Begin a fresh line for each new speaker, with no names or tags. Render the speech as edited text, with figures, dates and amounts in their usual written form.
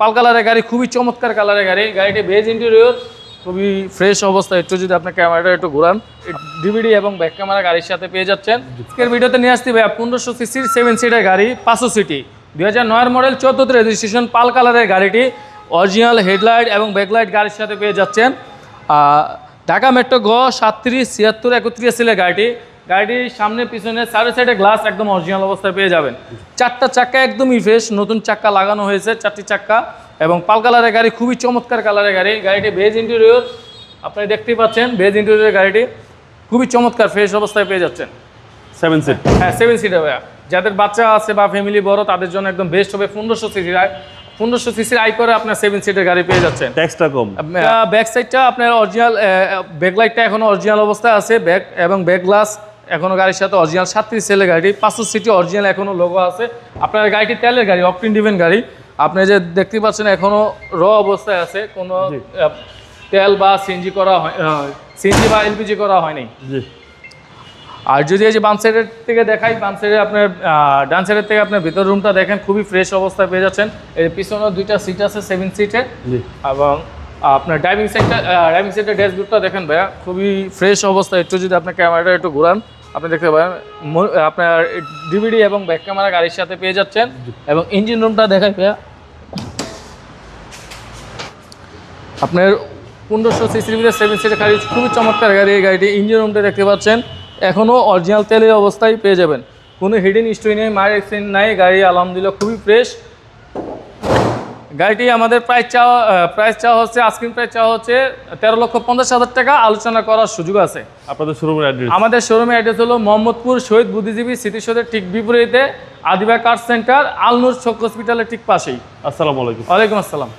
পাল কালারের গাড়ি, খুবই চমৎকার কালারের গাড়ি। গাড়িটি বেজ ইন্টেরিয়র, খুবই ফ্রেশ অবস্থা। একটু যদি আপনার ক্যামেরাটা একটু ঘোরান, ডিভিডি এবং ব্যাক ক্যামেরা গাড়ির সাথে পেয়ে যাচ্ছেন। আজকের ভিডিওতে নিয়ে আসতে ভাই 1500 সিসির 7 সিটের গাড়ি, 500 সিটি, 2009 মডেল, 14 রেজিস্ট্রেশন, পাল কালারের গাড়িটি। অরিজিনাল হেডলাইট এবং ব্যাকলাইট গাড়ির সাথে পেয়ে যাচ্ছেন। ঢাকা মেট্রো গ 37 76 31 সিলের গাড়িটি। গাড়িটির সামনে পিছনে চারি সাইডে গ্লাস একদম অরিজিনাল অবস্থায় পেয়ে যাবেন। 4টা চাক্কা একদমই ফ্রেশ, নতুন চাক্কা লাগানো হয়েছে 4টি চাক্কা, এবং পাল কালারের গাড়ি, খুবই চমৎকার কালারের গাড়ি। গাড়িটি বেজ ইন্টেরিয়র, আপনি দেখতেই পাচ্ছেন বেজ ইন্টেরিয়র গাড়িটি, খুবই চমৎকার ফ্রেশ অবস্থায় পেয়ে যাচ্ছেন।
7 সিট,
হ্যাঁ 7 সিটার ভাইয়া। যাদের বাচ্চা আছে বা ফ্যামিলি বড় তাদের জন্য একদম বেস্ট হবে। 1500 সিসির 1500 সিসির আই করে আপনার 7 সিটের গাড়ি পেয়ে যাচ্ছেন।
ট্যাক্সটা কম।
ব্যাক সাইডটা আপনার অরিজিনাল, ব্যাকলাইটটা এখনো অরিজিনাল অবস্থায় আছে, ব্যাক এবং ব্যাক গ্লাস এখনো গাড়ির সাথে অরিজিনাল। 37 সেলের গাড়ি, 500 সিটি, অরিজিনাল এখনো লোগো আছে। আপনার গাড়িটি তেলের গাড়ি, অকটেন ডিভেন গাড়ি। আপনি যে দেখতে পাচ্ছেন এখনো র অবস্থায় আছে, কোনো তেল বা সিএনজি করা হয়, সিএনজি বা এলপিজি করা হয়নি।
জি।
আর যদি এই যে বাম সাইডের থেকে দেখাই, বাম সাইডে আপনার ডান সাইডের থেকে আপনার ভিতর রুমটা দেখেন, খুবই ফ্রেশ অবস্থায় পেয়ে যাচ্ছেন। এর পিছনে 2টা সিট আছে 7 সিটের, এবং আপনার ড্রাইভিং সাইডের ড্যাশবোর্ডটা দেখেন ভাইয়া, খুবই ফ্রেশ অবস্থায়। একটু যদি আপনার ক্যামেরাটা একটু ঘোরান, আপনি দেখতে পাবেন আপনার ডিভিডি এবং ব্যাক ক্যামেরা গাড়ির সাথে পেয়ে যাচ্ছেন। এবং ইঞ্জিন রুমটা দেখাই ভাইয়া, আপনার 1500 সিসির ভিতরে 7 সিটের গাড়ি, খুবই চমৎকার গাড়ি। এই গাড়িটি ইঞ্জিন রুমটা দেখতে পাচ্ছেন, এখনও অরিজিনাল তেলের অবস্থায় পেয়ে যাবেন, কোনো হিডেন স্টোরি নেই, মায়ের এক্সিডেন্ট নাই। গাড়ি আলহামদুলিল্লাহ খুবই ফ্রেশ। গাড়িটি আমাদের প্রাইস চাওয়া হচ্ছে, আস্কিং প্রাইস চাওয়া হচ্ছে 13,50,000 টাকা, আলোচনা করার সুযোগ আছে।
আপনাদের শোরুমের অ্যাড্রেস?
আমাদের শোরুমের অ্যাড্রেস হলো মোহাম্মদপুর শহীদ বুদ্ধিজীবী স্মৃতিসৌধের ঠিক বিপরীতে আদিবা কার সেন্টার, আলনুর চোখ হসপিটালের ঠিক পাশেই।
আসসালামু আলাইকুম।
ওয়ালাইকুম আসসালাম।